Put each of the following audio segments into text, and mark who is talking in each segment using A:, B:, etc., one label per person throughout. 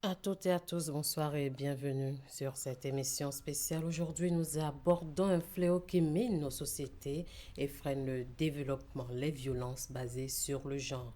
A: À toutes et à tous, bonsoir et bienvenue sur cette émission spéciale. Aujourd'hui, nous abordons un fléau qui mine nos sociétés et freine le développement, les violences basées sur le genre.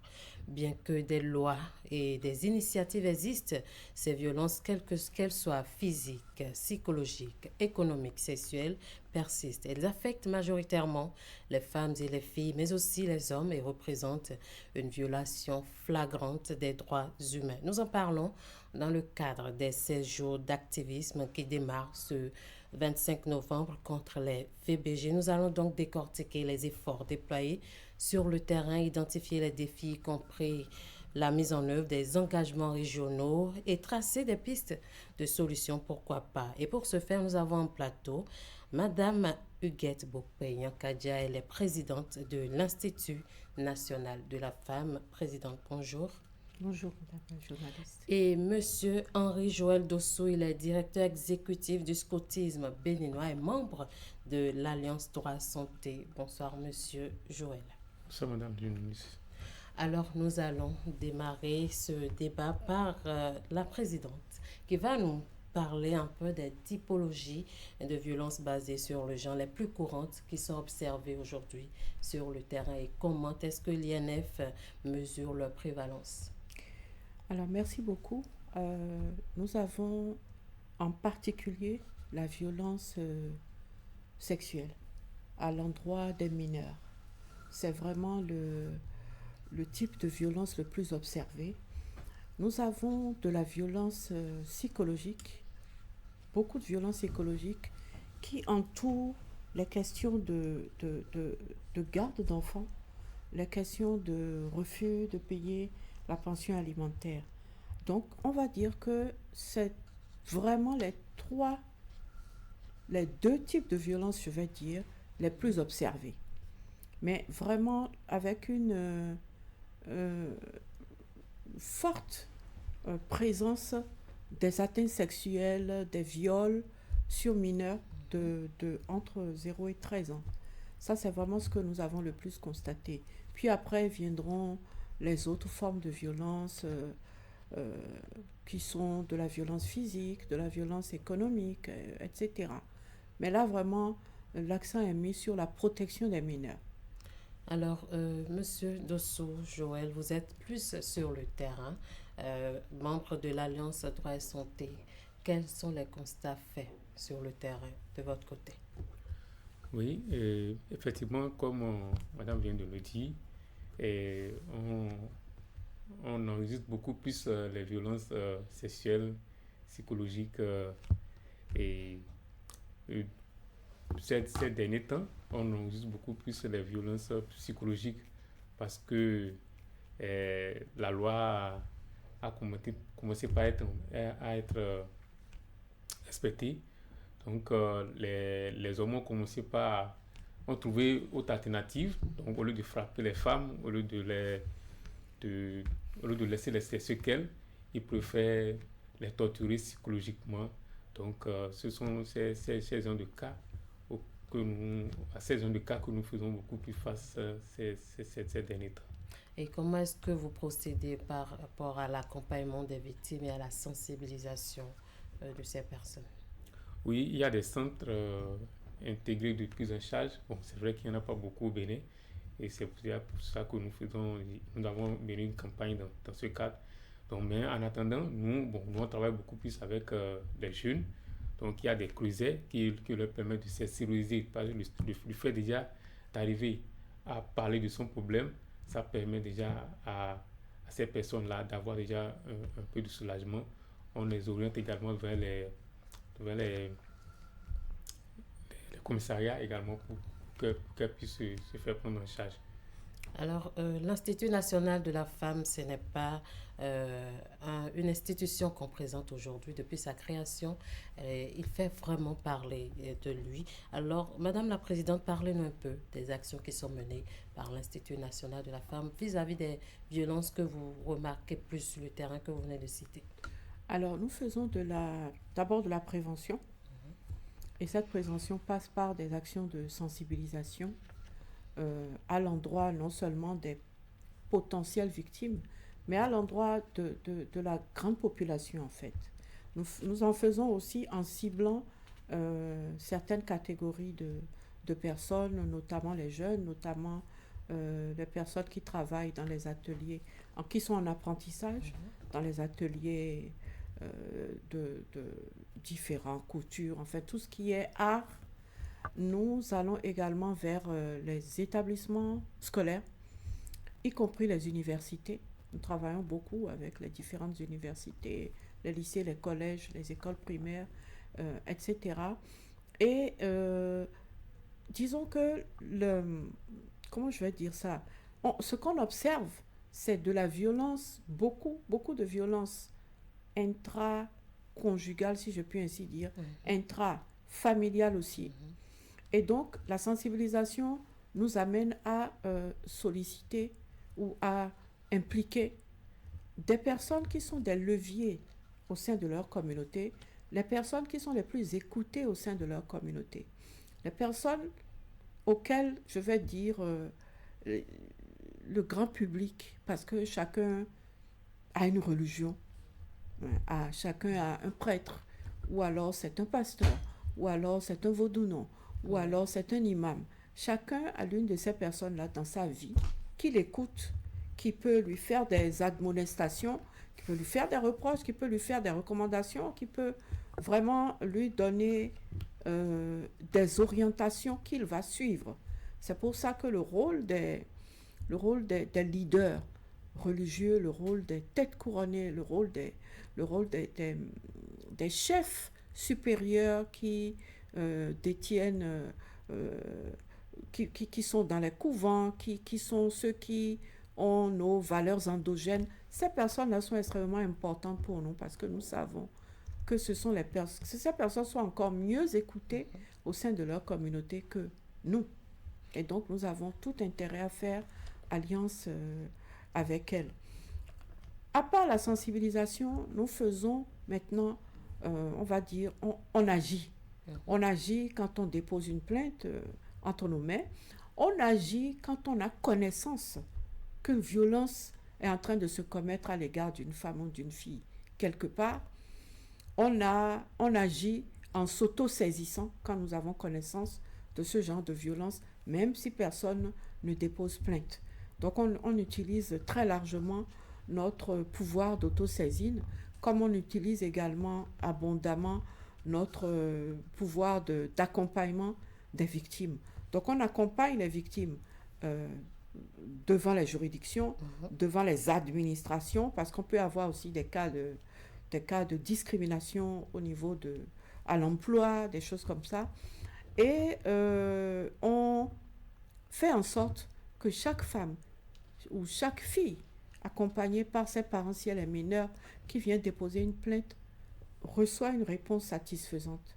A: Bien que des lois et des initiatives existent, ces violences, quelles qu'elles soient physiques, psychologiques, économiques, sexuelles, persistent. Elles affectent majoritairement les femmes et les filles, mais aussi les hommes et représentent une violation flagrante des droits humains. Nous en parlons dans le cadre des 16 jours d'activisme qui démarrent ce 25 novembre contre les VBG. Nous allons donc décortiquer les efforts déployés sur le terrain, identifier les défis, y compris la mise en œuvre des engagements régionaux et tracer des pistes de solutions, pourquoi pas. Et pour ce faire, nous avons en plateau Madame Huguette Bokpe-Yankadia, elle est présidente de l'Institut national de la femme. Présidente, bonjour.
B: Bonjour, madame la journaliste.
A: Et monsieur Henri-Joël Dossou, il est directeur exécutif du scoutisme béninois et membre de l'Alliance Droit Santé. Bonsoir, monsieur Joël.
C: Bonsoir, madame la journaliste.
A: Alors, nous allons démarrer ce débat par la présidente qui va nous parler un peu des typologies de violences basées sur le genre les plus courantes qui sont observées aujourd'hui sur le terrain et comment est-ce que l'INF mesure leur prévalence.
B: Alors, merci beaucoup. Nous avons en particulier la violence sexuelle à l'endroit des mineurs. C'est vraiment le type de violence le plus observé. Nous avons de la violence psychologique, beaucoup de violence psychologique qui entoure les questions de garde d'enfants, les questions de refus de payer la pension alimentaire. Donc, on va dire que c'est vraiment les deux types de violences, je vais dire, les plus observés. Mais vraiment avec une forte présence des atteintes sexuelles, des viols sur mineurs de entre 0 et 13 ans. Ça, c'est vraiment ce que nous avons le plus constaté. Puis après viendront les autres formes de violence qui sont de la violence physique, de la violence économique, etc. Mais là, vraiment, l'accent est mis sur la protection des mineurs.
A: Alors, monsieur Dossou, Joël, vous êtes plus sur le terrain, membre de l'Alliance Droit et Santé. Quels sont les constats faits sur le terrain de votre côté?
C: Oui, effectivement, comme madame vient de le dire, on enregistre beaucoup plus les violences sexuelles, psychologiques et ces derniers temps, on enregistre beaucoup plus les violences psychologiques parce que la loi a commencé à être respectée. Donc les hommes ont commencé ont trouvé autre alternative. Donc au lieu de frapper les femmes, au lieu de laisser les séquelles, ils préfèrent les torturer psychologiquement. Donc ce sont ces genres de cas que nous faisons beaucoup plus face ces derniers temps.
A: Et comment est-ce que vous procédez par rapport à l'accompagnement des victimes et à la sensibilisation de ces personnes?
C: Oui, il y a des centres intégrés de prise en charge. Bon, c'est vrai qu'il n'y en a pas beaucoup au Bénin. Et c'est pour ça que nous avons mené une campagne dans ce cadre. Donc, mais en attendant, nous on travaille beaucoup plus avec les jeunes. Donc, il y a des creusets qui leur permettent de sensibiliser. Le fait déjà d'arriver à parler de son problème, ça permet déjà à ces personnes-là d'avoir déjà un peu de soulagement. On les oriente également vers les commissariats également pour qu'elles puissent se faire prendre en charge.
A: Alors, l'Institut national de la femme, ce n'est pas une institution qu'on présente aujourd'hui depuis sa création. Il fait vraiment parler de lui. Alors, Madame la Présidente, parlez-nous un peu des actions qui sont menées par l'Institut national de la femme vis-à-vis des violences que vous remarquez plus sur le terrain que vous venez de citer.
B: Alors, nous faisons d'abord de la prévention. Et cette prévention passe par des actions de sensibilisation à l'endroit non seulement des potentielles victimes, mais à l'endroit de la grande population en fait. Nous en faisons aussi en ciblant certaines catégories de personnes, notamment les jeunes, notamment les personnes qui travaillent dans les ateliers, qui sont en apprentissage, dans les ateliers de différents coutures, enfin tout ce qui est art. Nous allons également vers les établissements scolaires, y compris les universités. Nous travaillons beaucoup avec les différentes universités, les lycées, les collèges, les écoles primaires, etc. Et disons que comment je vais dire ça? Ce qu'on observe, c'est de la violence, beaucoup de violence intra-conjugale, si je puis ainsi dire, intra-familiale aussi. Et donc, la sensibilisation nous amène à solliciter ou à impliquer des personnes qui sont des leviers au sein de leur communauté, les personnes qui sont les plus écoutées au sein de leur communauté, les personnes auxquelles je vais dire le grand public, parce que chacun a une religion, chacun a un prêtre, ou alors c'est un pasteur, ou alors c'est un vaudounon, ou alors c'est un imam. Chacun a l'une de ces personnes-là dans sa vie qui l'écoute, qui peut lui faire des admonestations, qui peut lui faire des reproches, qui peut lui faire des recommandations, qui peut vraiment lui donner des orientations qu'il va suivre. C'est pour ça que le rôle des leaders religieux, le rôle des têtes couronnées, le rôle des chefs supérieurs qui détiennent, qui sont dans les couvents, qui sont ceux qui ont nos valeurs endogènes. Ces personnes-là sont extrêmement importantes pour nous parce que nous savons que ces personnes sont encore mieux écoutées au sein de leur communauté que nous. Et donc, nous avons tout intérêt à faire alliance avec elles. À part la sensibilisation, nous faisons maintenant, on va dire, on agit. On agit quand on dépose une plainte entre nos mains. On agit quand on a connaissance qu'une violence est en train de se commettre à l'égard d'une femme ou d'une fille quelque part. On agit en s'auto-saisissant quand nous avons connaissance de ce genre de violence, même si personne ne dépose plainte. Donc on utilise très largement notre pouvoir d'autosaisine, comme on utilise également abondamment notre pouvoir d'accompagnement des victimes. Donc on accompagne les victimes devant les juridictions, devant les administrations, parce qu'on peut avoir aussi des cas de discrimination au niveau à l'emploi, des choses comme ça. Et on fait en sorte que chaque femme ou chaque fille accompagnée par ses parents, si elle est mineure, qui vient déposer une plainte, reçoit une réponse satisfaisante.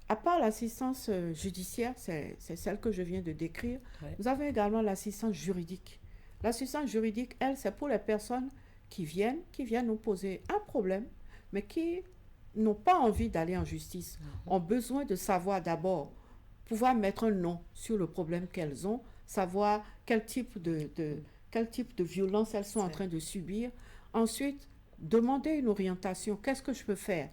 B: À part l'assistance judiciaire, c'est celle que je viens de décrire, nous avons également l'assistance juridique. L'assistance juridique, elle, c'est pour les personnes qui viennent nous poser un problème, mais qui n'ont pas envie d'aller en justice, ont besoin de savoir d'abord, pouvoir mettre un nom sur le problème qu'elles ont, savoir quel type de violence elles sont en train de subir. Ensuite, demander une orientation. Qu'est-ce que je peux faire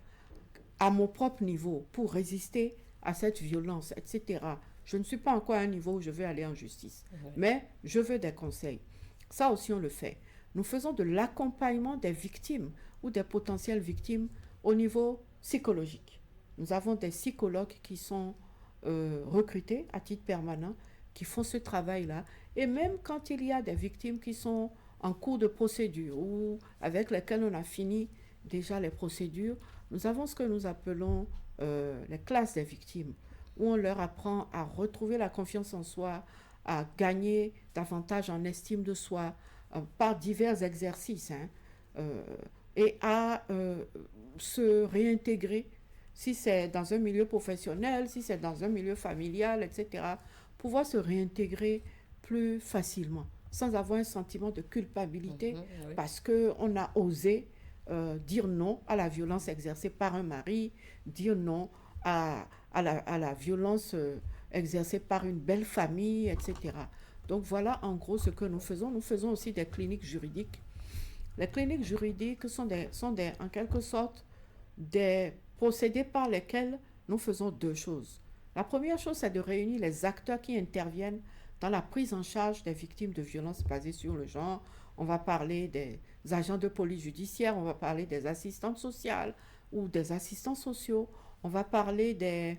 B: à mon propre niveau pour résister à cette violence, etc. Je ne suis pas encore à un niveau où je vais aller en justice, mais je veux des conseils. Ça aussi, on le fait. Nous faisons de l'accompagnement des victimes ou des potentielles victimes au niveau psychologique. Nous avons des psychologues qui sont recrutés à titre permanent, qui font ce travail-là. Et même quand il y a des victimes qui sont en cours de procédure ou avec lesquelles on a fini déjà les procédures, nous avons ce que nous appelons les classes des victimes, où on leur apprend à retrouver la confiance en soi, à gagner davantage en estime de soi par divers exercices, et à se réintégrer, si c'est dans un milieu professionnel, si c'est dans un milieu familial, etc., pouvoir se réintégrer plus facilement, sans avoir un sentiment de culpabilité, parce qu'on a osé dire non à la violence exercée par un mari, dire non à la violence exercée par une belle famille, etc. Donc voilà en gros ce que nous faisons. Nous faisons aussi des cliniques juridiques Les cliniques juridiques sont en quelque sorte des procédés par lesquels nous faisons deux choses. La première chose, c'est de réunir les acteurs qui interviennent dans la prise en charge des victimes de violences basées sur le genre. On va parler des agents de police judiciaire, on va parler des assistantes sociales ou des assistants sociaux, on va parler des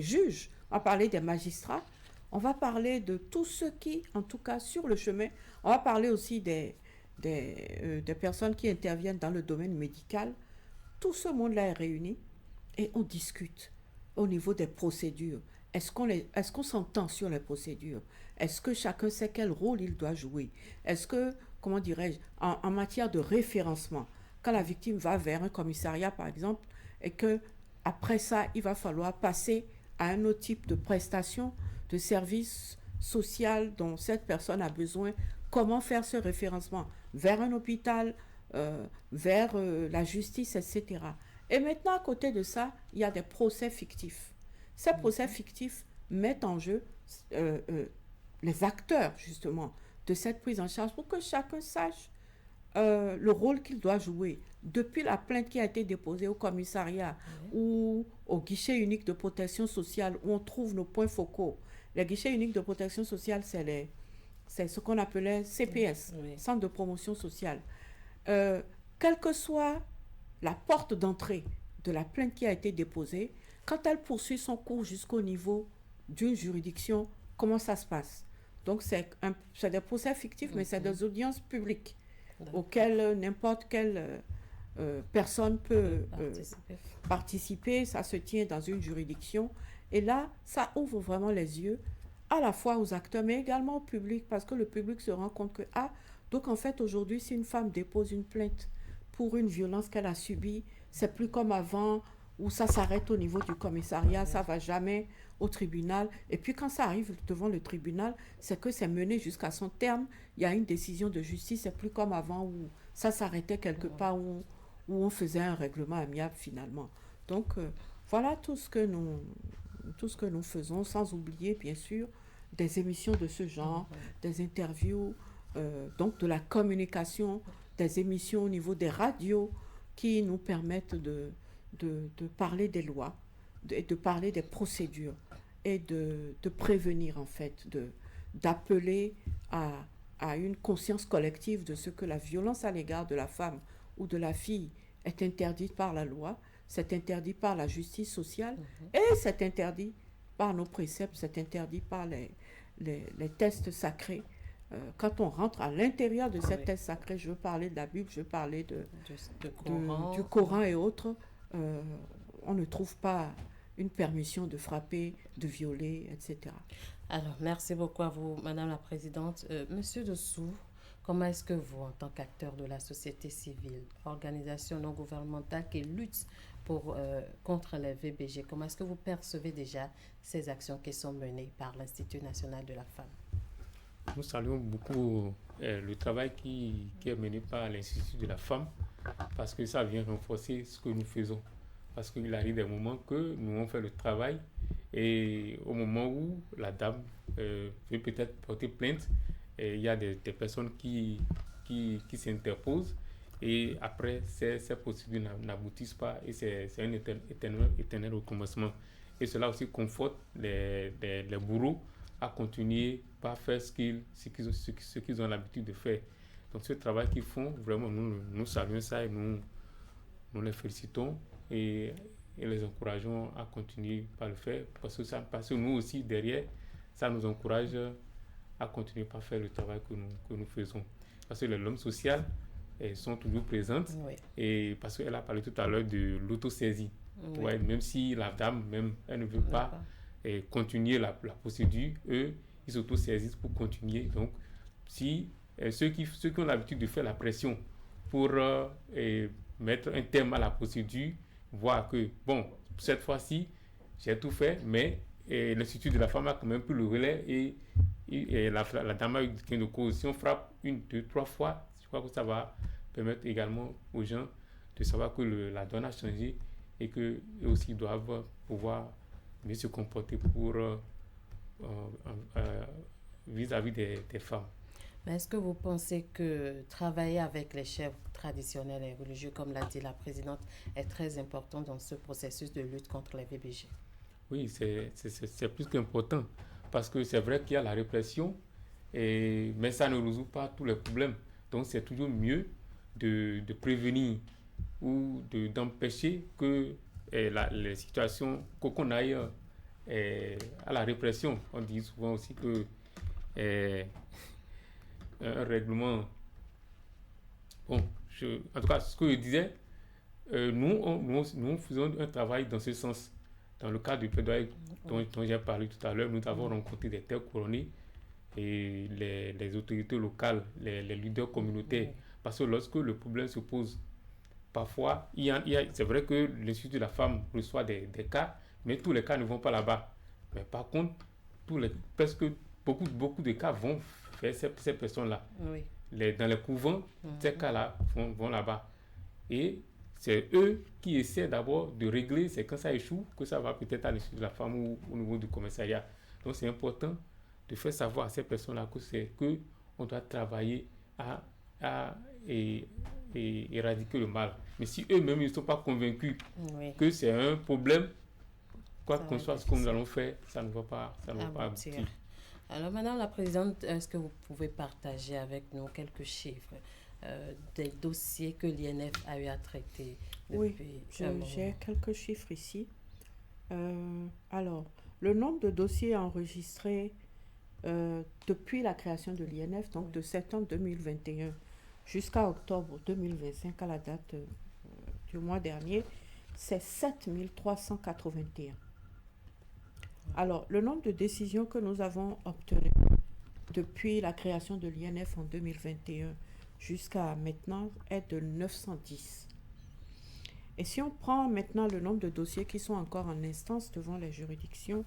B: juges, on va parler des magistrats, on va parler de tous ceux qui, en tout cas sur le chemin, on va parler aussi des personnes qui interviennent dans le domaine médical. Tout ce monde-là est réuni et on discute au niveau des procédures. Est-ce qu'on s'entend sur les procédures? Est-ce que chacun sait quel rôle il doit jouer? Est-ce que, comment dirais-je, en matière de référencement, quand la victime va vers un commissariat, par exemple, et que après ça, il va falloir passer à un autre type de prestation, de service social dont cette personne a besoin, comment faire ce référencement vers un hôpital, vers la justice, etc. Et maintenant, à côté de ça, il y a des procès fictifs. Ces procès fictifs mettent en jeu les acteurs, justement, de cette prise en charge pour que chacun sache le rôle qu'il doit jouer. Depuis la plainte qui a été déposée au commissariat ou au guichet unique de protection sociale où on trouve nos points focaux. Les guichets uniques de protection sociale, c'est ce qu'on appelait CPS, Centre de promotion sociale. Quelle que soit la porte d'entrée de la plainte qui a été déposée, quand elle poursuit son cours jusqu'au niveau d'une juridiction, comment ça se passe? Donc, c'est des procès fictifs, mais c'est des audiences publiques auxquelles n'importe quelle personne peut participer. Ça se tient dans une juridiction. Et là, ça ouvre vraiment les yeux à la fois aux acteurs, mais également au public, parce que le public se rend compte que, donc en fait, aujourd'hui, si une femme dépose une plainte pour une violence qu'elle a subie, c'est plus comme avant, où ça s'arrête au niveau du commissariat, ça ne va jamais au tribunal. Et puis quand ça arrive devant le tribunal, c'est que c'est mené jusqu'à son terme. Il y a une décision de justice, c'est plus comme avant où ça s'arrêtait quelque part, où on faisait un règlement amiable finalement. Donc voilà tout ce que nous faisons, sans oublier bien sûr des émissions de ce genre, des interviews, donc de la communication, des émissions au niveau des radios qui nous permettent de parler des lois, de parler des procédures et de prévenir en fait, d'appeler à une conscience collective de ce que la violence à l'égard de la femme ou de la fille est interdite par la loi, c'est interdit par la justice sociale et c'est interdit par nos préceptes, c'est interdit par les textes sacrés. Quand on rentre à l'intérieur de ces textes sacrés, je veux parler de la Bible, je veux parler du Coran et autres, on ne trouve pas une permission de frapper, de violer, etc.
A: Alors, merci beaucoup à vous, Madame la Présidente. Monsieur Dessous, comment est-ce que vous, en tant qu'acteur de la société civile, organisation non gouvernementale qui lutte contre les VBG, comment est-ce que vous percevez déjà ces actions qui sont menées par l'Institut national de la femme?
C: Nous saluons beaucoup le travail qui est mené par l'Institut de la femme parce que ça vient renforcer ce que nous faisons. Parce qu'il arrive des moments que nous on fait le travail et au moment où la dame veut peut-être porter plainte, il y a des personnes qui s'interposent et après ces procédures n'aboutissent pas et c'est un éternel recommencement. Et cela aussi conforte les bourreaux à continuer par faire ce qu'ils ont l'habitude de faire. Donc ce travail qu'ils font, vraiment nous saluons ça et nous les félicitons et les encourageons à continuer par le faire parce que nous aussi derrière, ça nous encourage à continuer par faire le travail que nous faisons. Parce que les normes sociales sont toujours présentes et parce qu'elle a parlé tout à l'heure de l'autosaisie. Ouais, même si la dame, elle ne veut pas continuer la procédure, eux, ils s'autosaisissent pour continuer. Donc, si ceux qui ont l'habitude de faire la pression pour mettre un terme à la procédure, voient que, bon, cette fois-ci, j'ai tout fait, mais l'Institut de la femme a quand même pris le relais et la dame a eu gain de cause. Si on frappe 1, 2, 3 fois, je crois que ça va permettre également aux gens de savoir que la donne a changé et qu'eux aussi doivent pouvoir mieux se comporter pour vis-à-vis des femmes.
A: Mais est-ce que vous pensez que travailler avec les chefs traditionnels et religieux, comme l'a dit la présidente, est très important dans ce processus de lutte contre les VBG?
C: Oui, c'est plus qu'important parce que c'est vrai qu'il y a la répression, mais ça ne résout pas tous les problèmes. Donc c'est toujours mieux de prévenir ou d'empêcher que les situations, qu'on aille à la répression. On dit souvent aussi que eh, un règlement, bon, en tout cas, ce que je disais, nous faisons un travail dans ce sens. Dans le cadre du plaidoyer dont j'ai parlé tout à l'heure, nous avons rencontré des terres couronnées et les autorités locales, les leaders communautaires. Parce que lorsque le problème se pose, parfois, c'est vrai que l'Institut de la femme reçoit des cas, mais tous les cas ne vont pas là-bas. Mais par contre, presque beaucoup de cas vont vers ces personnes-là.
A: Oui.
C: Dans les couvents, ces cas-là vont là-bas. Et c'est eux qui essaient d'abord de régler. C'est quand ça échoue que ça va peut-être à l'Institut de la femme ou au niveau du commissariat. Donc c'est important de faire savoir à ces personnes-là que on doit travailler à éradiquer le mal. Mais si eux-mêmes ne sont pas convaincus
A: Oui.
C: que c'est un problème, quoi
A: Ça
C: qu'on
A: va
C: soit
A: être
C: ce que nous
A: difficile.
C: allons faire, ça ne va pas
A: Aboutir.
C: aboutir.
A: Alors, Madame la Présidente, est-ce que vous pouvez partager avec nous quelques chiffres des dossiers que l'INF a eu à traiter
B: Oui,
A: depuis un moment?
B: j'ai quelques chiffres ici. Alors, le nombre de dossiers enregistrés depuis la création de l'INF, donc de septembre 2021 jusqu'à octobre 2025, à la date du mois dernier, c'est 7381. Alors, le nombre de décisions que nous avons obtenues depuis la création de l'INF en 2021 jusqu'à maintenant est de 910. Et si on prend maintenant le nombre de dossiers qui sont encore en instance devant les juridictions,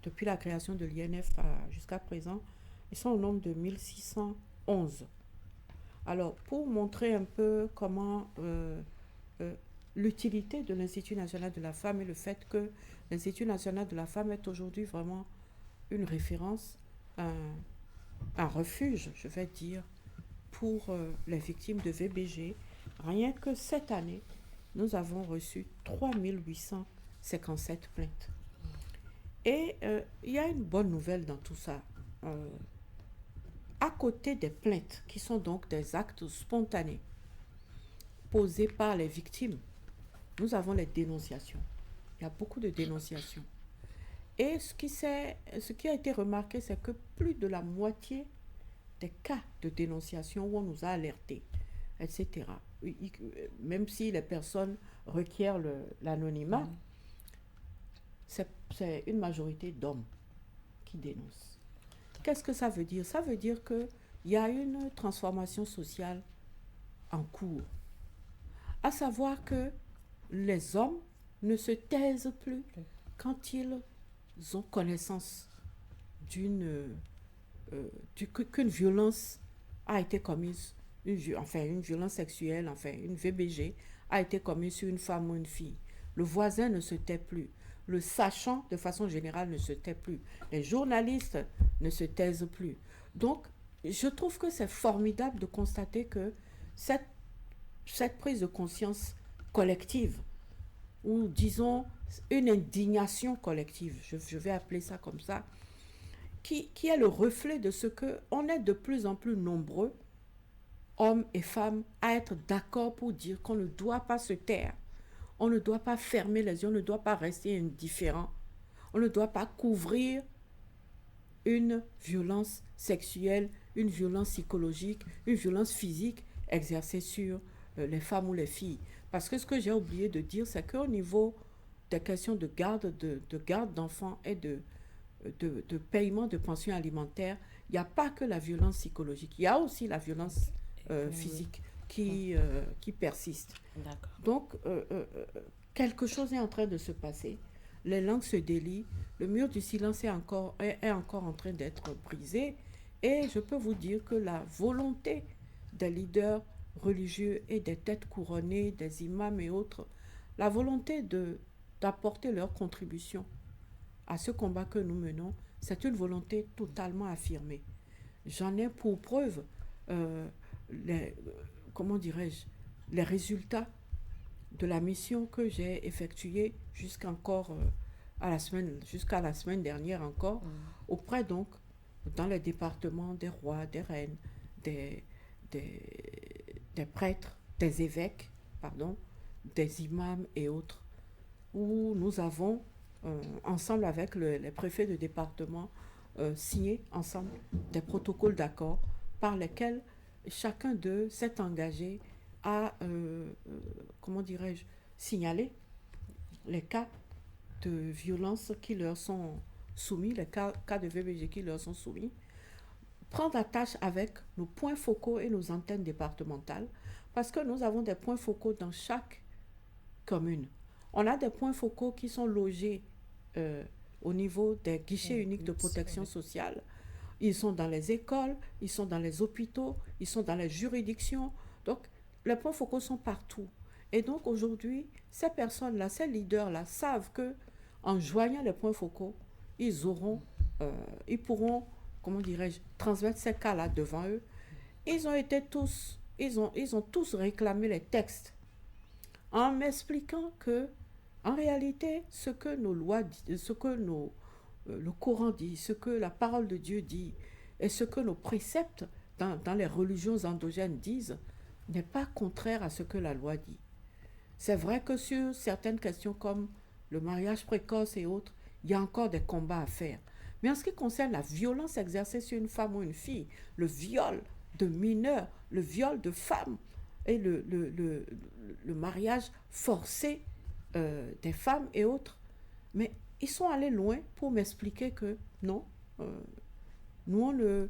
B: depuis la création de l'INF jusqu'à présent, ils sont au nombre de 1611. Alors, pour montrer un peu comment l'utilité de l'Institut national de la femme et le fait que l'Institut national de la femme est aujourd'hui vraiment une référence, un refuge, je vais dire, pour les victimes de VBG, rien que cette année, nous avons reçu 3857 plaintes. Et il y a une bonne nouvelle dans tout ça. À côté des plaintes, qui sont donc des actes spontanés posés par les victimes, nous avons les dénonciations. Il y a beaucoup de dénonciations. Et ce qui a été remarqué, c'est que plus de la moitié des cas de dénonciation où on nous a alertés, etc., même si les personnes requièrent l'anonymat, c'est une majorité d'hommes qui dénoncent. Qu'est-ce que ça veut dire? Ça veut dire qu'il y a une transformation sociale en cours. À savoir que les hommes ne se taisent plus quand ils ont connaissance qu'une violence a été commise, une violence sexuelle, une VBG, a été commise sur une femme ou une fille. Le voisin ne se tait plus. Le sachant, de façon générale, ne se tait plus. Les journalistes ne se taisent plus. Donc, je trouve que c'est formidable de constater que cette prise de conscience collective, ou disons une indignation collective, je vais appeler ça comme ça, qui est le reflet de ce qu'on est de plus en plus nombreux, hommes et femmes, à être d'accord pour dire qu'on ne doit pas se taire, on ne doit pas fermer les yeux, on ne doit pas rester indifférent, on ne doit pas couvrir une violence sexuelle, une violence psychologique, une violence physique exercée sur les femmes ou les filles. Parce que ce que j'ai oublié de dire, c'est qu'au niveau des questions de garde d'enfants et de paiement de pension alimentaire, il n'y a pas que la violence psychologique, il y a aussi la violence physique qui persiste.
A: D'accord.
B: Donc, quelque chose est en train de se passer. Les langues se délient, le mur du silence est encore en train d'être brisé. Et je peux vous dire que la volonté des leaders religieux et des têtes couronnées, des imams et autres, la volonté d'apporter leur contribution à ce combat que nous menons, c'est une volonté totalement affirmée. J'en ai pour preuve euh, les, comment dirais-je, les résultats de la mission que j'ai effectuée jusqu'à la semaine dernière encore, auprès donc, dans les départements des rois, des reines, des, des prêtres, des évêques, pardon, des imams et autres, où nous avons, ensemble avec les préfets de département, signé ensemble des protocoles d'accord par lesquels chacun d'eux s'est engagé à, comment dirais-je, signaler les cas de violence qui leur sont soumis, les cas de VBG qui leur sont soumis, prendre attache avec nos points focaux et nos antennes départementales, parce que nous avons des points focaux dans chaque commune. On a des points focaux qui sont logés au niveau des guichets uniques de protection sociale. Ils sont dans les écoles, ils sont dans les hôpitaux, ils sont dans les juridictions. Donc, les points focaux sont partout. Et donc, aujourd'hui, ces personnes-là, ces leaders-là, savent que en joignant les points focaux, ils pourront, comment dirais-je, transmettre ces cas-là devant eux. Ils ont tous réclamé les textes en m'expliquant que, en réalité, ce que nos lois disent, ce que le Coran dit, ce que la parole de Dieu dit, et ce que nos préceptes dans les religions endogènes disent, n'est pas contraire à ce que la loi dit. C'est vrai que sur certaines questions comme le mariage précoce et autres, il y a encore des combats à faire. Mais en ce qui concerne la violence exercée sur une femme ou une fille, le viol de mineurs, le viol de femmes et le mariage forcé des femmes et autres, mais ils sont allés loin pour m'expliquer que non, nous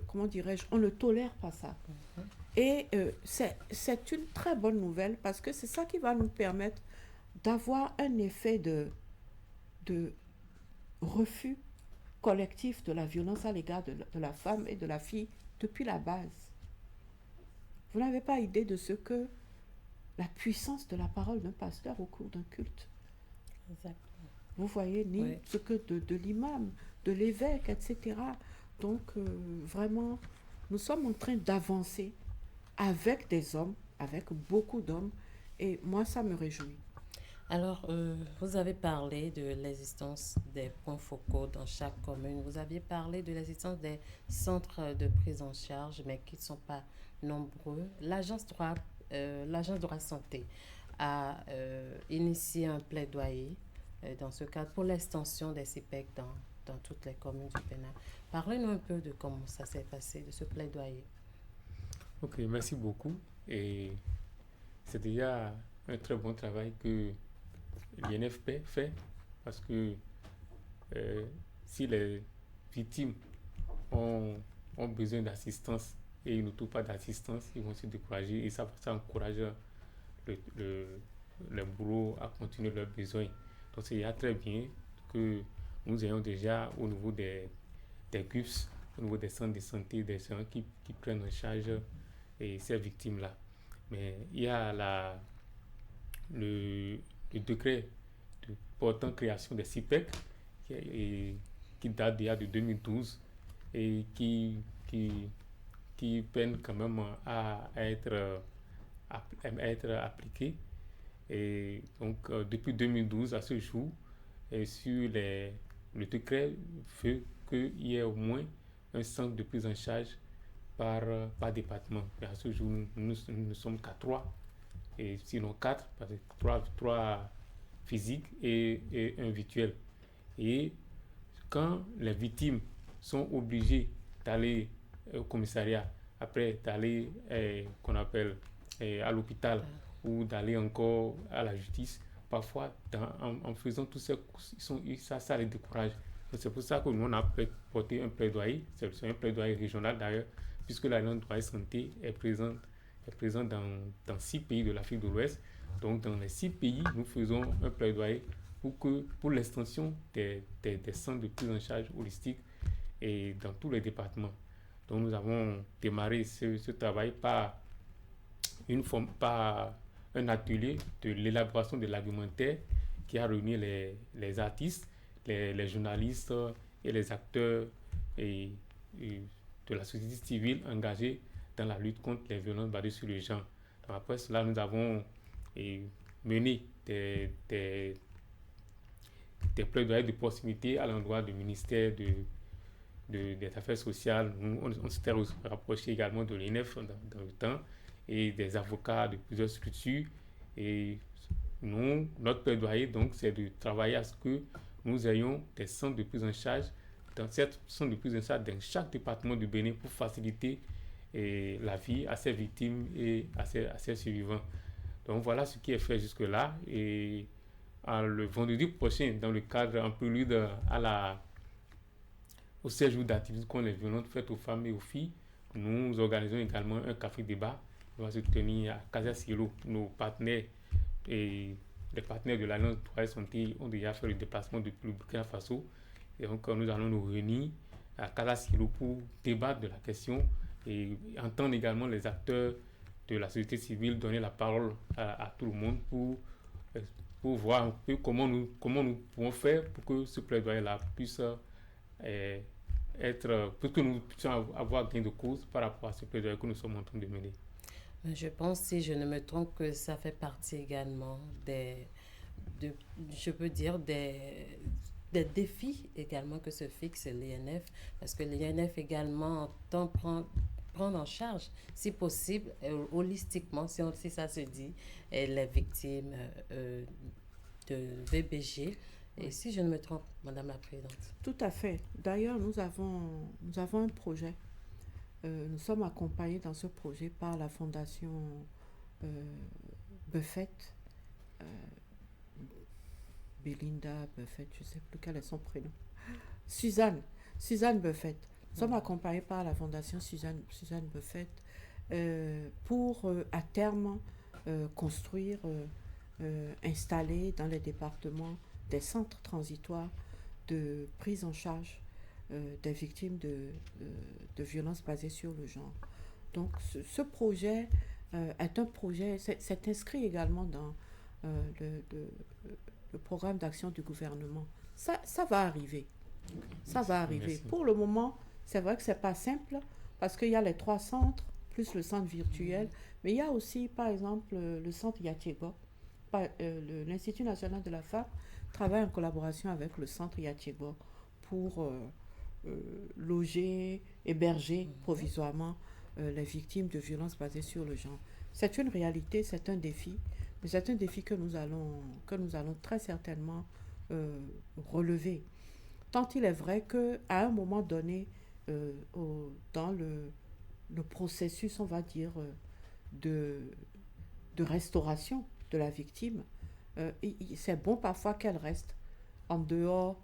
B: comment dirais-je, on ne tolère pas ça. Et c'est une très bonne nouvelle parce que c'est ça qui va nous permettre d'avoir un effet de refus collectif de la violence à l'égard de la femme et de la fille depuis la base. Vous n'avez pas idée de ce que la puissance de la parole d'un pasteur au cours d'un culte.
A: Exactement.
B: Vous voyez, ni oui. Ce que de l'imam, de l'évêque, etc. Donc, vraiment, nous sommes en train d'avancer avec des hommes, avec beaucoup d'hommes, et moi, ça me réjouit.
A: Alors, vous avez parlé de l'existence des points focaux dans chaque commune. Vous aviez parlé de l'existence des centres de prise en charge, mais qui ne sont pas nombreux. L'agence droit santé a initié un plaidoyer dans ce cadre pour l'extension des CIPEC dans toutes les communes du Bénin. Parlez-nous un peu de comment ça s'est passé, de ce plaidoyer.
C: Ok, merci beaucoup. Et c'est déjà un très bon travail que l'INFP fait parce que si les victimes ont besoin d'assistance et ils ne trouvent pas d'assistance, ils vont se décourager et ça encourage le bourreau à continuer leurs besoins. Donc c'est déjà très bien que nous ayons déjà au niveau des GUPS, au niveau des centres de santé, des gens qui prennent en charge ces victimes-là. Mais il y a le décret portant création des CIPEC qui date déjà de 2012 et qui peine quand même à être appliqué. Et donc, depuis 2012 à ce jour, le décret veut qu'il y ait au moins un centre de prise en charge par département. Et à ce jour, nous ne sommes qu'à 3, et sinon 4, parce que 3 physiques et un virtuel. Et quand les victimes sont obligées d'aller au commissariat, après d'aller qu'on appelle à l'hôpital ou d'aller encore à la justice, parfois en faisant tous ces courses, ça les décourage. Donc, c'est pour ça que nous on a porté un plaidoyer, c'est un plaidoyer régional d'ailleurs, puisque la Ligue droit et santé est présente dans 6 pays de l'Afrique de l'Ouest. Donc dans les 6 pays, nous faisons un plaidoyer pour l'extension des centres de prise en charge holistique et dans tous les départements. Donc nous avons démarré ce travail par un atelier de l'élaboration de l'argumentaire qui a réuni les artistes, les journalistes et les acteurs de de la société civile engagée dans la lutte contre les violences basées sur le genre. Donc après cela, nous avons mené des plaidoyers de proximité à l'endroit du ministère des Affaires sociales. On s'était rapproché également de l'INEF dans le temps et des avocats de plusieurs structures. Et notre plaidoyer, donc, c'est de travailler à ce que nous ayons des centres de prise en charge dans chaque département du Bénin pour faciliter la vie à ces victimes et à ces survivants. Donc voilà ce qui est fait jusque-là. Et le vendredi prochain, dans le cadre en prélude au séjour d'activisme contre les violences faites aux femmes et aux filles, nous organisons également un café débat qui va se tenir à Casa Silo. Nos partenaires et les partenaires de l'Alliance Droit et Santé ont déjà fait le déplacement depuis le Burkina Faso. Et donc nous allons nous réunir à Casa Silo pour débattre de la question et entendre également les acteurs de la société civile donner la parole à tout le monde pour voir un peu comment nous pouvons faire pour que ce plaidoyer-là puisse pour que nous puissions avoir gain de cause par rapport à ce plaidoyer que nous sommes en train de mener.
A: Je pense, si je ne me trompe, que ça fait partie également des défis également que se fixe l'INF, parce que l'INF également entend prendre en charge, si possible, holistiquement, si ça se dit, les victimes de VBG. Et si je ne me trompe, Madame la Présidente.
B: Tout à fait. D'ailleurs, nous avons un projet. Nous sommes accompagnés dans ce projet par la Fondation Buffett, Belinda Buffett, je ne sais plus quel est son prénom. Suzanne Buffett. Nous sommes accompagnés par la Fondation Suzanne Buffett pour à terme construire, installer dans les départements des centres transitoires de prise en charge des victimes de violences basées sur le genre. Donc ce projet est un projet, c'est inscrit également dans le programme d'action du gouvernement. Ça va arriver. Ça va arriver.
C: Merci.
B: Pour le moment, c'est vrai que ce n'est pas simple parce qu'il y a les 3 centres, plus le centre virtuel, mais il y a aussi, par exemple, le centre Yatiego. L'Institut national de la femme travaille en collaboration avec le centre Yatiego pour loger, héberger provisoirement les victimes de violences basées sur le genre. C'est une réalité, c'est un défi, mais c'est un défi que nous allons très certainement relever. Tant il est vrai qu'à un moment donné, dans le processus, on va dire, de restauration de la victime, c'est bon parfois qu'elle reste en dehors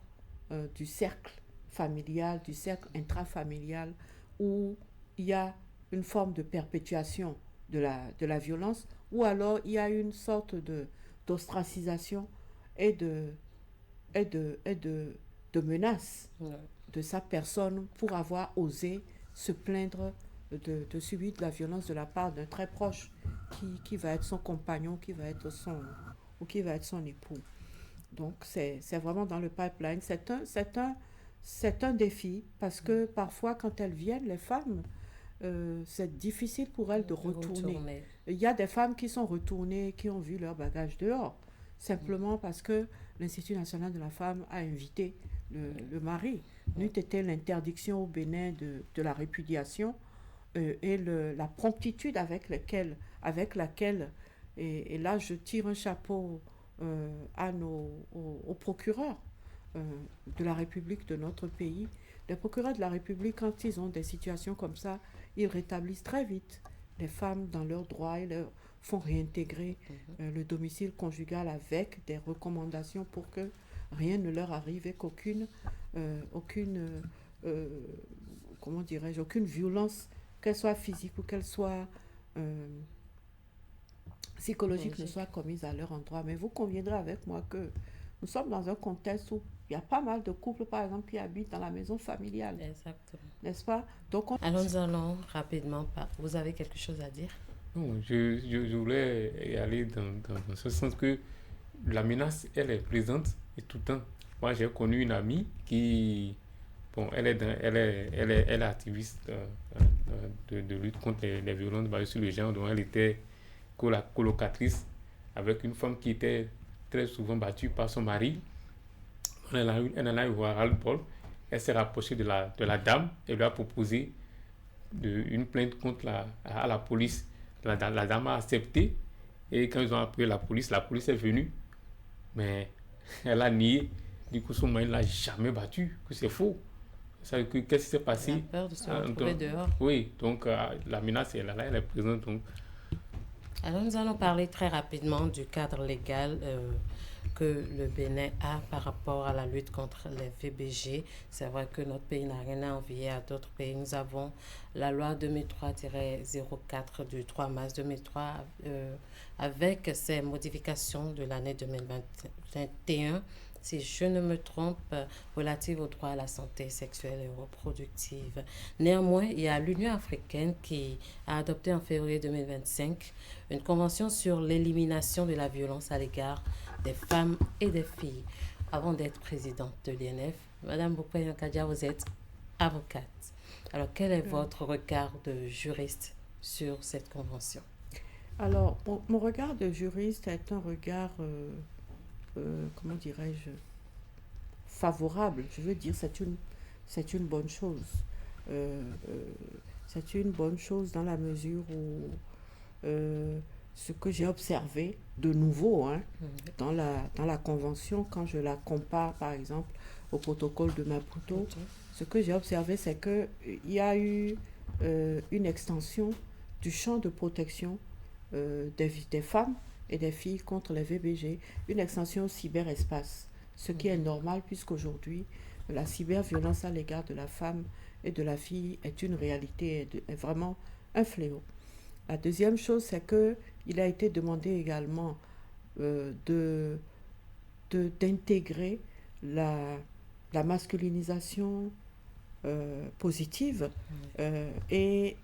B: du cercle familial, du cercle intrafamilial, où il y a une forme de perpétuation de la violence, ou alors il y a une sorte d'ostracisation et de menace de sa personne pour avoir osé se plaindre de subir de la violence de la part d'un très proche qui va être son compagnon, qui va être son époux. Donc c'est vraiment dans le pipeline. C'est un défi parce que parfois quand elles viennent, les femmes, c'est difficile pour elles de retourner. Il y a des femmes qui sont retournées, qui ont vu leur bagage dehors, simplement parce que l'Institut national de la femme a invité le mari. N'eût été l'interdiction au Bénin de la répudiation et la promptitude avec laquelle, et là je tire un chapeau aux procureurs de la République de notre pays. Les procureurs de la République, quand ils ont des situations comme ça, ils rétablissent très vite les femmes dans leurs droits et leur font réintégrer le domicile conjugal avec des recommandations pour que rien ne leur arrive et qu'aucune violence, qu'elle soit physique ou qu'elle soit psychologique, ne soit commise à leur endroit. Mais vous conviendrez avec moi que nous sommes dans un contexte où il y a pas mal de couples, par exemple, qui habitent dans la maison familiale.
A: Exactement.
B: N'est-ce pas? Donc
A: Alors nous allons rapidement. Vous avez quelque chose à dire?
C: Non, je voulais y aller dans ce sens que la menace, elle est présente et tout le temps. Moi, j'ai connu une amie qui Bon, elle est activiste de lutte contre les violences basées sur le genre, donc elle était colocatrice avec une femme qui était très souvent battue par son mari. Elle en a eu ras-le-bol. Elle s'est rapprochée de la dame et lui a proposé une plainte à la police. La dame a accepté et quand ils ont appelé la police est venue, mais elle a nié. Du coup, son mari ne l'a jamais battue, que c'est faux. Qu'est-ce qui s'est passé?
A: Elle a peur de se retrouver dehors.
C: Oui, donc la menace est là, elle est présente. Donc.
A: Alors nous allons parler très rapidement du cadre légal que le Bénin a par rapport à la lutte contre les VBG. C'est vrai que notre pays n'a rien à envier à d'autres pays. Nous avons la loi 2003-04 du 3 mars 2003 avec ses modifications de l'année 2021, si je ne me trompe, relative au droit à la santé sexuelle et reproductive. Néanmoins, il y a l'Union africaine qui a adopté en février 2025 une convention sur l'élimination de la violence à l'égard des femmes et des filles. Avant d'être présidente de l'INF, Madame Bokwe Nkadia, vous êtes avocate. Alors, quel est votre regard de juriste sur cette convention?
B: Alors, mon regard de juriste est un regard, comment dirais-je, favorable. Je veux dire, c'est une bonne chose. C'est une bonne chose dans la mesure où ce que j'ai observé de nouveau dans la convention, quand je la compare par exemple au protocole de Maputo, ce que j'ai observé, c'est qu'il y a eu une extension du champ de protection des femmes et des filles contre les VBG, une extension au cyberespace, ce qui est normal puisqu'aujourd'hui, la cyberviolence à l'égard de la femme et de la fille est une réalité, est vraiment un fléau. La deuxième chose, c'est qu'il a été demandé également d'intégrer la masculinisation positive et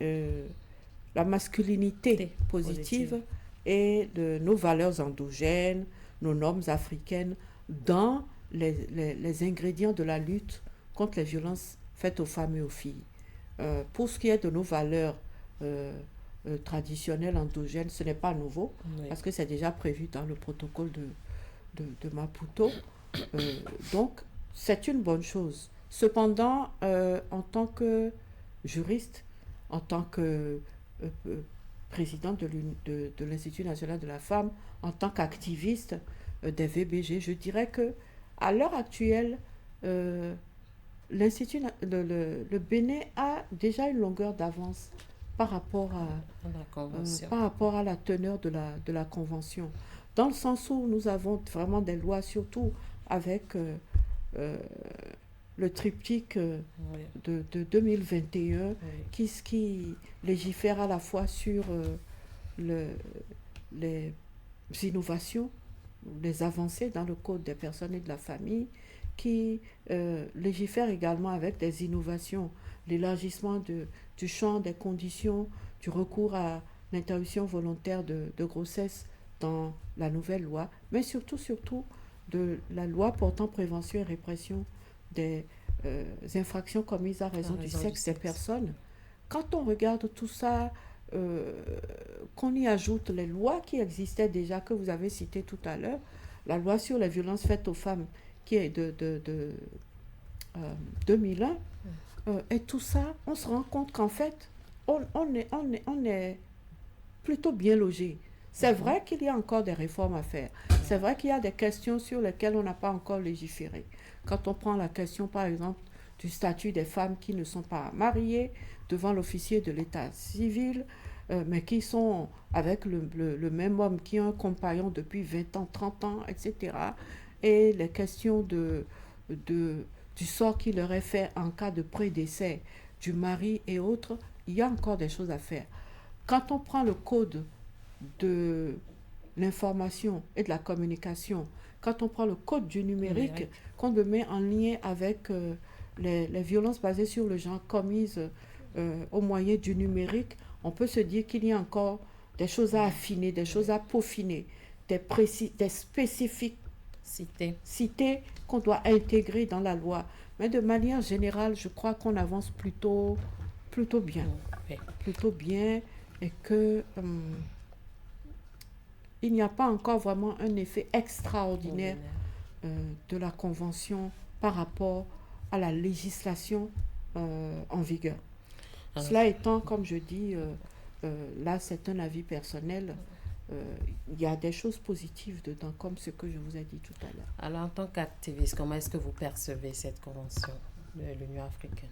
B: la masculinité positive et nos valeurs endogènes, nos normes africaines dans les ingrédients de la lutte contre les violences faites aux femmes et aux filles. Pour ce qui est de nos valeurs traditionnelles endogènes, ce n'est pas nouveau, parce que c'est déjà prévu dans le protocole de Maputo. Donc, c'est une bonne chose. Cependant, en tant que juriste, en tant que présidente de l'Institut national de la femme, en tant qu'activiste des VBG, je dirais que à l'heure actuelle, le Bénin a déjà une longueur d'avance par rapport à la teneur de la convention. Dans le sens où nous avons vraiment des lois, surtout avec le triptyque de 2021 qui légifère à la fois sur les innovations, les avancées dans le code des personnes et de la famille, qui légifère également avec des innovations, l'élargissement du champ des conditions du recours à l'interruption volontaire de grossesse dans la nouvelle loi, mais surtout de la loi portant prévention et répression des infractions commises à raison du sexe des personnes. Quand on regarde tout ça, qu'on y ajoute les lois qui existaient déjà, que vous avez citées tout à l'heure, la loi sur les violences faites aux femmes qui est de 2001, et tout ça, on se rend compte qu'en fait, on est plutôt bien logé. C'est vrai qu'il y a encore des réformes à faire. C'est vrai qu'il y a des questions sur lesquelles on n'a pas encore légiféré. Quand on prend la question, par exemple, du statut des femmes qui ne sont pas mariées devant l'officier de l'état civil, mais qui sont avec le même homme, qui ont un compagnon depuis 20 ans, 30 ans, etc. Et les questions du sort qui leur est fait en cas de prédécès du mari et autres, il y a encore des choses à faire. Quand on prend le code de l'information et de la communication, quand on prend le code du numérique, qu'on le met en lien avec les violences basées sur le genre commises au moyen du numérique, on peut se dire qu'il y a encore des choses à affiner, des choses à peaufiner, des spécificités qu'on doit intégrer dans la loi. Mais de manière générale, je crois qu'on avance plutôt bien.
A: Oui.
B: Plutôt bien et que il n'y a pas encore vraiment un effet extraordinaire de la Convention par rapport à la législation en vigueur.
A: Alors,
B: Cela étant, comme je dis, là c'est un avis personnel, il y a des choses positives dedans, comme ce que je vous ai dit tout à l'heure.
A: alors, en tant qu'activiste, comment est-ce que vous percevez cette convention de l'Union africaine?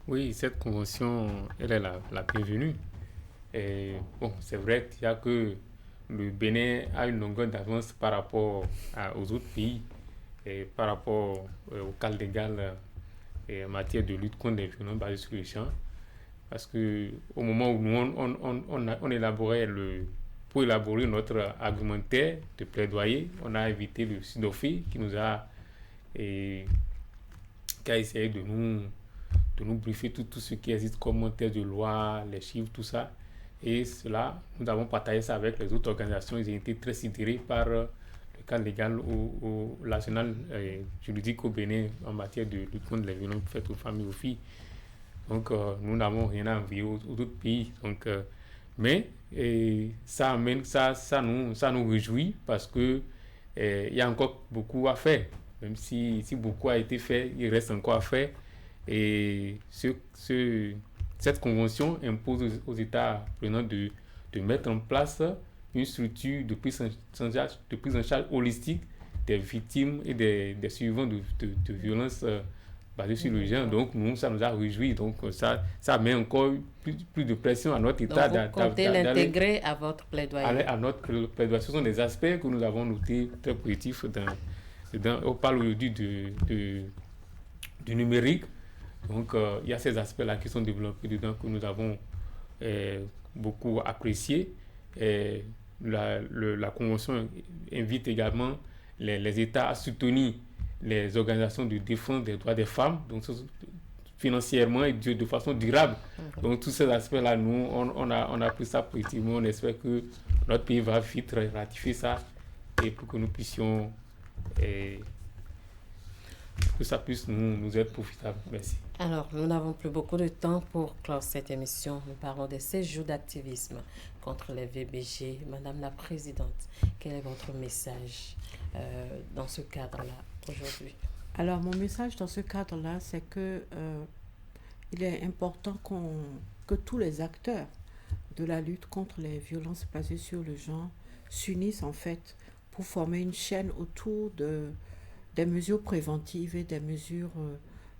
C: Oui, cette convention, elle est la bienvenue. Et bon, c'est vrai qu'il y a que le Bénin a une longueur d'avance par rapport aux autres pays et par rapport au cadre légal en matière de lutte contre les violences basées sur le genre. Parce que au moment où nous on élaborait pour élaborer notre argumentaire de plaidoyer, on a invité le SIDOFI qui a essayé de nous briefer tout ce qui existe comme texte de loi, les chiffres, tout ça. Et cela, nous avons partagé ça avec les autres organisations. Ils ont été très sidérés par le cadre légal au national juridique au Bénin en matière de lutte contre les violences faites aux femmes et aux filles. Donc, nous n'avons rien à envier aux autres pays. Donc, mais ça nous réjouit parce que il y a encore beaucoup à faire. Même si beaucoup a été fait, il reste encore à faire. Et cette convention impose aux États prenants de mettre en place une structure de prise en charge holistique des victimes et des survivants de violences basées sur le genre. Donc, ça nous a réjouis. Donc, ça met encore plus de pression à notre État.
A: Donc, vous comptez l'intégrer à votre plaidoyer?
C: À notre plaidoyer. Ce sont des aspects que nous avons notés très positifs. On parle aujourd'hui du numérique. Donc, il y a ces aspects-là qui sont développés dedans que nous avons beaucoup appréciés. La Convention invite également les États à soutenir les organisations de défense des droits des femmes, donc financièrement et de façon durable. Donc, tous ces aspects-là, nous, on a pris ça positivement. On espère que notre pays va vite ratifier ça et pour que nous puissions... que ça puisse nous être profitable. Merci.
A: Alors, nous n'avons plus beaucoup de temps pour clore cette émission. Nous parlons des 16 jours d'activisme contre les VBG. Madame la Présidente, quel est votre message dans ce cadre-là aujourd'hui?
B: Alors, mon message dans ce cadre-là, c'est que il est important que tous les acteurs de la lutte contre les violences basées sur le genre s'unissent en fait pour former une chaîne autour des mesures préventives et des mesures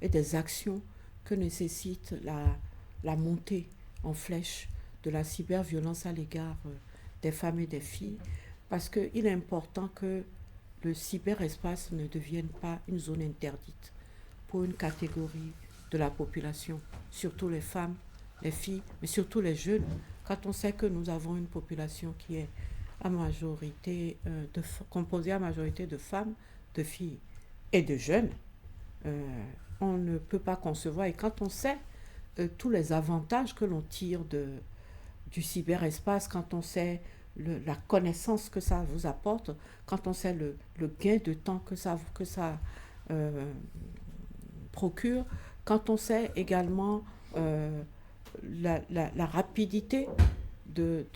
B: et des actions que nécessite la montée en flèche de la cyberviolence à l'égard des femmes et des filles, parce qu'il est important que le cyberespace ne devienne pas une zone interdite pour une catégorie de la population, surtout les femmes, les filles, mais surtout les jeunes, quand on sait que nous avons une population qui est composée à majorité de femmes, de filles et de jeunes. On ne peut pas concevoir, et quand on sait tous les avantages que l'on tire du cyberespace, quand on sait la connaissance que ça vous apporte, quand on sait le gain de temps que ça procure, quand on sait également la rapidité de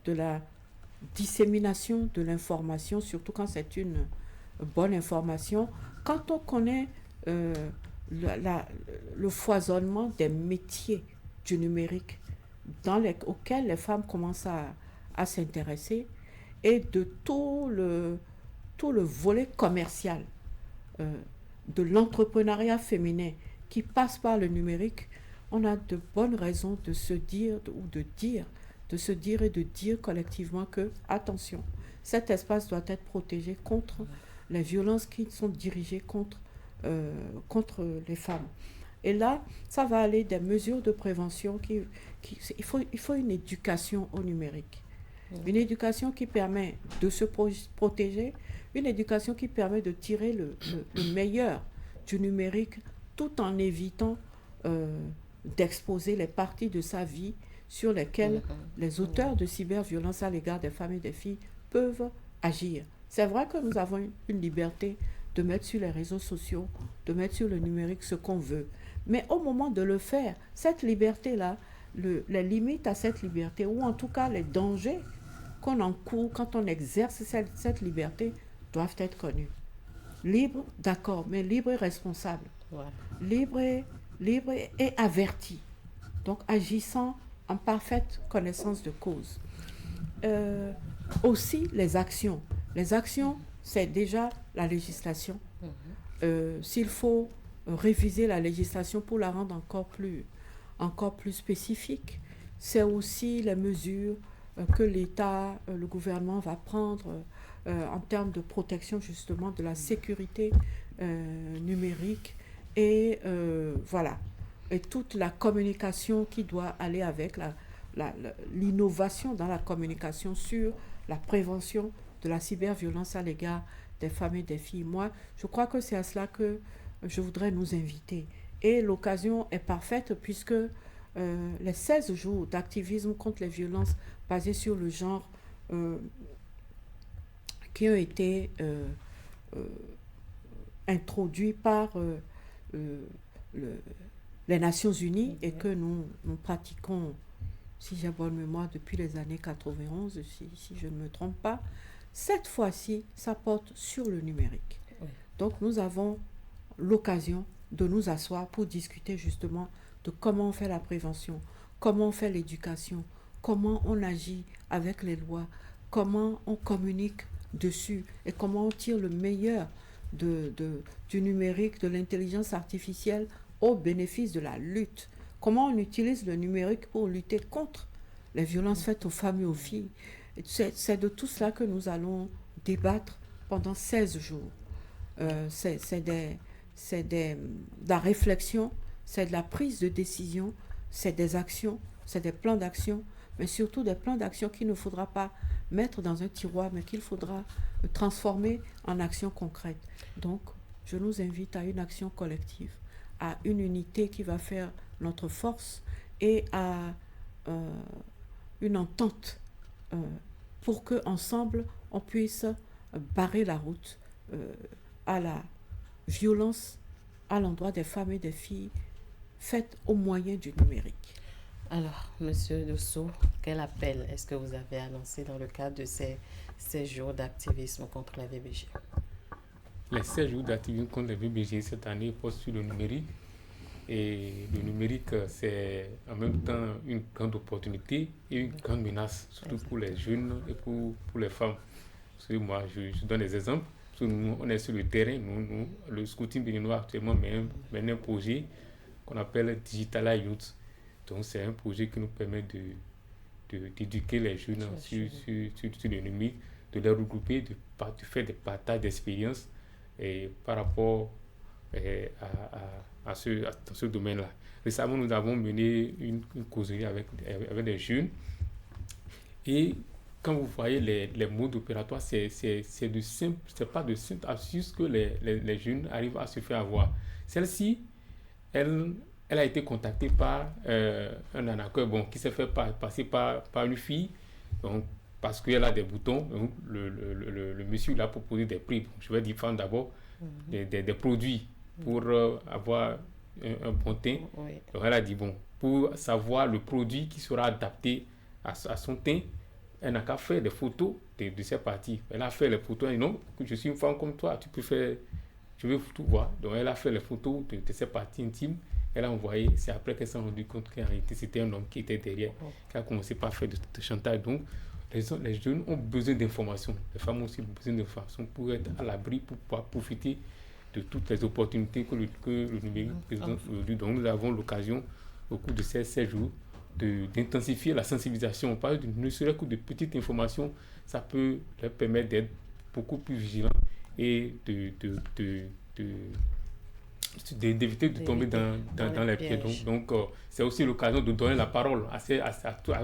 B: la dissémination de l'information, surtout quand c'est une bonne information, quand on connaît le foisonnement des métiers du numérique auxquels les femmes commencent à s'intéresser, et de tout le volet commercial de l'entrepreneuriat féminin qui passe par le numérique, on a de bonnes raisons de se dire et de dire collectivement que, attention, cet espace doit être protégé contre les violences qui sont dirigées contre les femmes. Et là, ça va aller des mesures de prévention il faut une éducation au numérique. Une éducation qui permet de se protéger, une éducation qui permet de tirer le meilleur du numérique tout en évitant d'exposer les parties de sa vie sur lesquelles les auteurs de cyberviolence à l'égard des femmes et des filles peuvent agir. C'est vrai que nous avons une liberté de mettre sur les réseaux sociaux, de mettre sur le numérique ce qu'on veut. Mais au moment de le faire, cette liberté-là, les limites à cette liberté, ou en tout cas les dangers qu'on encourt quand on exerce cette liberté, doivent être connus. Libre, d'accord, mais libre et responsable. Ouais. Libre et averti. Donc agissant en parfaite connaissance de cause. Aussi les actions. Les actions, c'est déjà la législation. S'il faut réviser la législation pour la rendre encore plus spécifique, c'est aussi les mesures que l'État, le gouvernement va prendre en termes de protection justement de la sécurité numérique et voilà. Et toute la communication qui doit aller avec l'innovation dans la communication sur la prévention de la cyberviolence à l'égard des femmes et des filles. Moi, je crois que c'est à cela que je voudrais nous inviter. Et l'occasion est parfaite puisque les 16 jours d'activisme contre les violences basées sur le genre qui ont été introduits par les Nations Unies et que nous pratiquons, si j'ai bonne mémoire, depuis les années 91, si je ne me trompe pas. Cette fois-ci, ça porte sur le numérique. Oui. Donc, nous avons l'occasion de nous asseoir pour discuter justement de comment on fait la prévention, comment on fait l'éducation, comment on agit avec les lois, comment on communique dessus et comment on tire le meilleur du numérique, de l'intelligence artificielle au bénéfice de la lutte. Comment on utilise le numérique pour lutter contre les violences faites aux femmes et aux filles. C'est de tout cela que nous allons débattre pendant 16 jours. C'est de la réflexion, c'est de la prise de décision, c'est des actions, c'est des plans d'action, mais surtout des plans d'action qu'il ne faudra pas mettre dans un tiroir, mais qu'il faudra transformer en action concrète. Donc, je nous invite à une action collective, à une unité qui va faire notre force et à une entente pour qu'ensemble, on puisse barrer la route à la violence à l'endroit des femmes et des filles faites au moyen du numérique.
A: Alors, Monsieur Dosso, quel appel est-ce que vous avez annoncé dans le cadre de ces jours d'activisme contre la VBG?
C: Les 16 jours d'activisme contre la VBG cette année portent sur le numérique. Et le numérique, c'est en même temps une grande opportunité et une grande menace, surtout pour les jeunes et pour les femmes. Parce que moi, je donne des exemples. Nous, on est sur le terrain. Nous, le scouting béninois actuellement mène un projet qu'on appelle Digital Youth. Donc, c'est un projet qui nous permet d'éduquer les jeunes sur le numérique, de les regrouper, de faire des partages d'expériences par rapport à ce domaine-là. Récemment, nous avons mené une causerie avec des jeunes. Et quand vous voyez les modes opératoires, c'est pas de simples astuces que les jeunes arrivent à se faire avoir. Celle-ci, elle a été contactée par un arnaqueur qui s'est fait passer par une fille, donc, parce qu'elle a des boutons. Donc, le monsieur lui a proposé des prix. Donc, je vais défendre d'abord des produits pour avoir un bon teint. Oui. Donc, elle a dit, pour savoir le produit qui sera adapté à son teint, elle n'a qu'à faire des photos de ses parties. Elle a fait les photos, et non, je suis une femme comme toi, tu peux faire, je veux tout voir. Donc, elle a fait les photos de ses parties intimes. Elle a envoyé, c'est après qu'elle s'est rendue compte qu'en réalité, c'était un homme qui était derrière, qui a commencé par faire de chantage. Donc, les jeunes ont besoin d'informations. Les femmes ont aussi besoin d'informations pour être à l'abri, pour pouvoir profiter de toutes les opportunités que le numérique présente aujourd'hui. Donc, nous avons l'occasion, au cours de ces 16 jours, d'intensifier la sensibilisation. On parle ne serait que de petites informations, ça peut leur permettre d'être beaucoup plus vigilants et d'éviter de tomber dans les pièges. Donc, c'est aussi l'occasion de donner la parole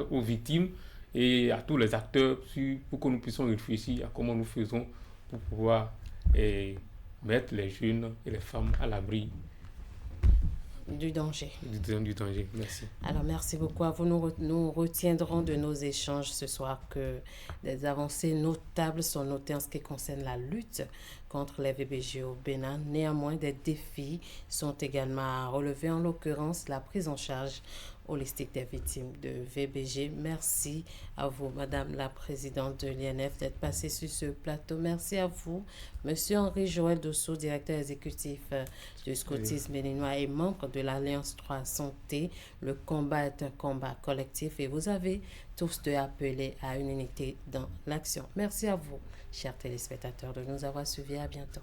C: aux victimes et à tous les acteurs pour que nous puissions réfléchir à comment nous faisons pour pouvoir mettre les jeunes et les femmes à l'abri
A: du danger.
C: Du danger, merci.
A: Alors, merci beaucoup à vous. Nous retiendrons de nos échanges ce soir que des avancées notables sont notées en ce qui concerne la lutte contre les VBG au Bénin. Néanmoins, des défis sont également à relever, en l'occurrence la prise en charge holistique des victimes de VBG. Merci à vous, Madame la Présidente de l'INF, d'être passée sur ce plateau. Merci à vous, Monsieur Henri-Joël Dosso, directeur exécutif du scoutisme béninois et membre de l'Alliance 3 Santé. Le combat est un combat collectif et vous avez tous deux appelé à une unité dans l'action. Merci à vous, chers téléspectateurs, de nous avoir suivis. À bientôt.